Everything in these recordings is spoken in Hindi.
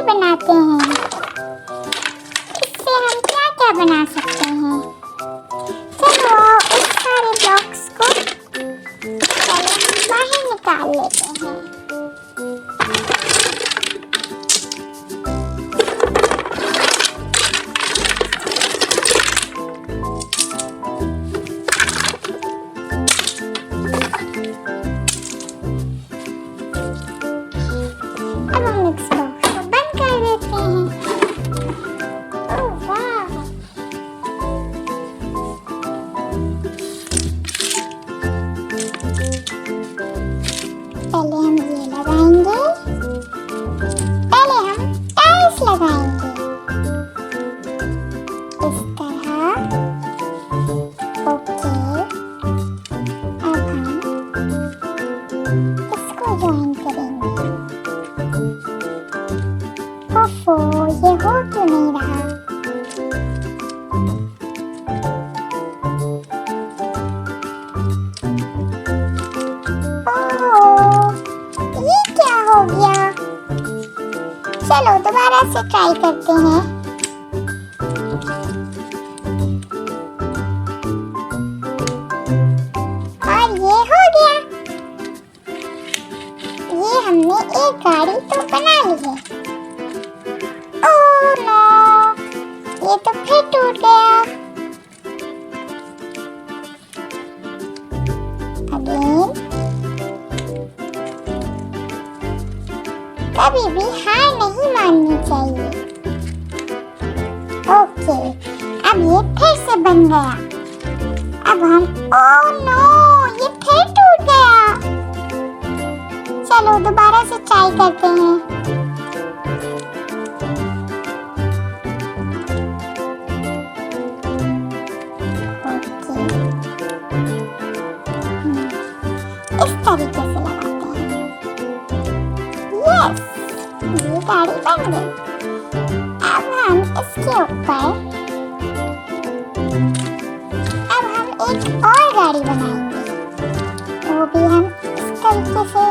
बनाते हैं। इससे हम क्या क्या बना सकते हैं? चलो आओ इस सारे ब्लॉक्स को पहले हम बाहर निकाल लेते हैं। अब हम इस बॉक्स को बंद कर देते हैं। ओह वाह! पहले हम ये लगाएंगे। पहले हम टाइल्स लगाएंगे इस तरह। ओके, अब हम इसको ज्वाइन करेंगे। ओफो, ये हो क्यों नहीं रहा? ओह, ये क्या हो गया? चलो दोबारा से ट्राई करते हैं। और ये हो गया। ये हमने एक गाड़ी तो बना ली है। ओह नो, ये तो फिर टूट गया। अगेन, कभी भी हार नहीं माननी चाहिए। ओके, अब ये फिर से बन गया। अब हम, ओह नो, ये फिर टूट गया। चलो दोबारा से ट्राई करते हैं। ओके, इस तरीके से लगाते हैं। यस, ये गाड़ी बन गई। अब हम इसके ऊपर एक और गाड़ी बनाएंगे। वो भी हम इस तरीके से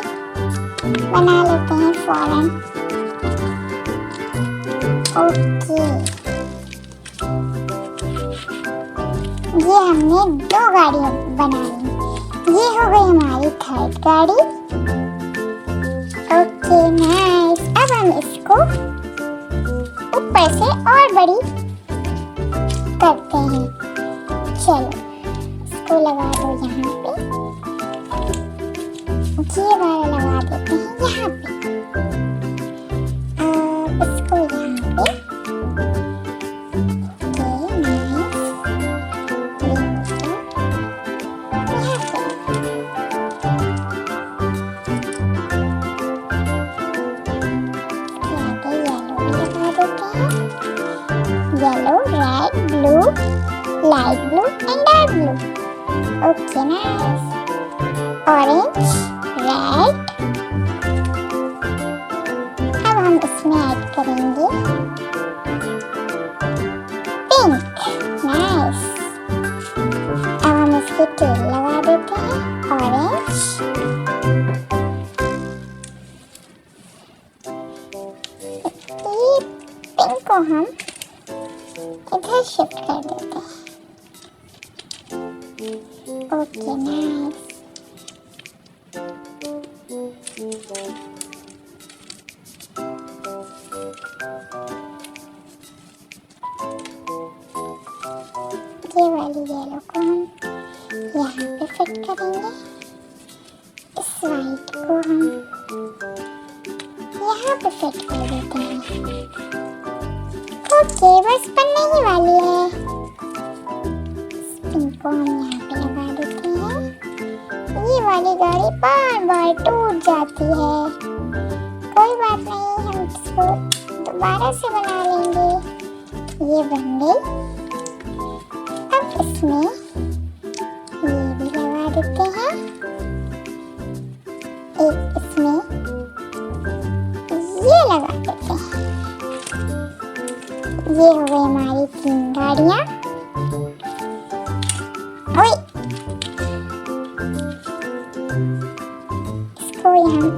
बना लेते हैं फौरन। ओके, ये हमने 2 गाड़ियाँ बना ली। ये हो गई हमारी 3rd गाड़ी। Okay nice. अब हम इसको ऊपर से और बड़ी करते हैं। चलो इसको लगा दो यहाँ पे। ये वाला लगा देते हैं यहाँ पे। अब इसको यहाँ पे। Okay nice. यहाँ पे yellow, red, blue, light blue and dark blue. Okay nice. Orange, red. अब हम इसमें ऐड करेंगे पिंक। नाइस। अब हम इसके टेल लगा देते हैं ऑरेंज। ये पिंक को हम इधर शिफ्ट कर देते हैं। Okay nice. ये वाली येलो को हम यहाँ पे फिट करेंगे। इस वाइट को हम यहाँ पे फिट कर देते हैं। ओके, बस बनने ही वाली है। इनको हम यहाँ पे लगा देते हैं। ये वाली गाड़ी बार बार टूट जाती है। कोई बात नहीं, हम इसको दोबारा से बना लेंगे। ये बन गई। अब इसमें ये भी लगा देते हैं। एक इसमें ये लगा देते हैं। ये हो गई हमारी 3 गाड़ियाँ। ओए, इसको यहाँ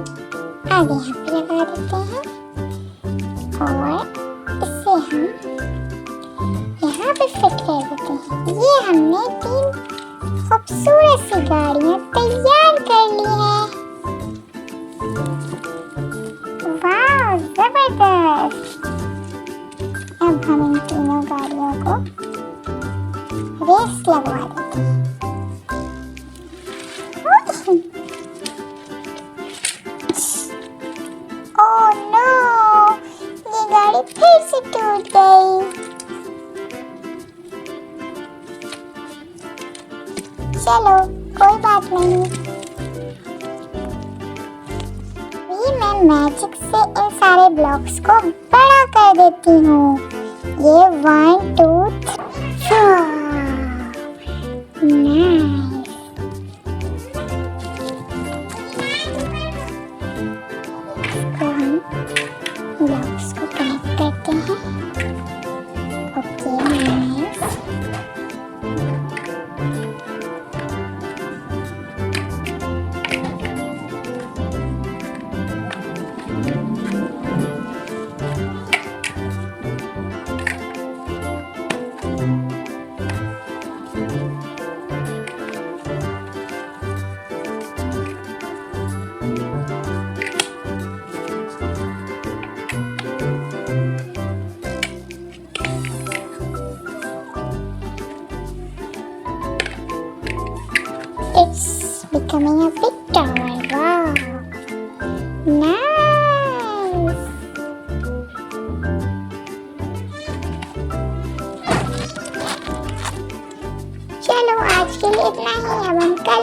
आगे यहाँ पे लगा देते हैं। और इसे हम यहाँ पे फिट कर देते हैं। ये हमने 3 खूबसूरत सी गाड़ियाँ तैयार कर ली हैं। वाह, जबरदस्त। अब हम इन तीनों गाड़ियों को रेस लगवा देते हैं। ओह नो, ये गाड़ी फिर से टूट गई। चलो कोई बात नहीं, अभी मैं मैजिक से इन सारे ब्लॉक्स को बड़ा कर देती हूँ। ये 1 2 3 नाइस। तो हम ब्लॉक्स को कनेक्ट करते हैं। Okay nice. It's becoming a big tower. Wow, nice. चलो आज के लिए इतना ही, अब हम कल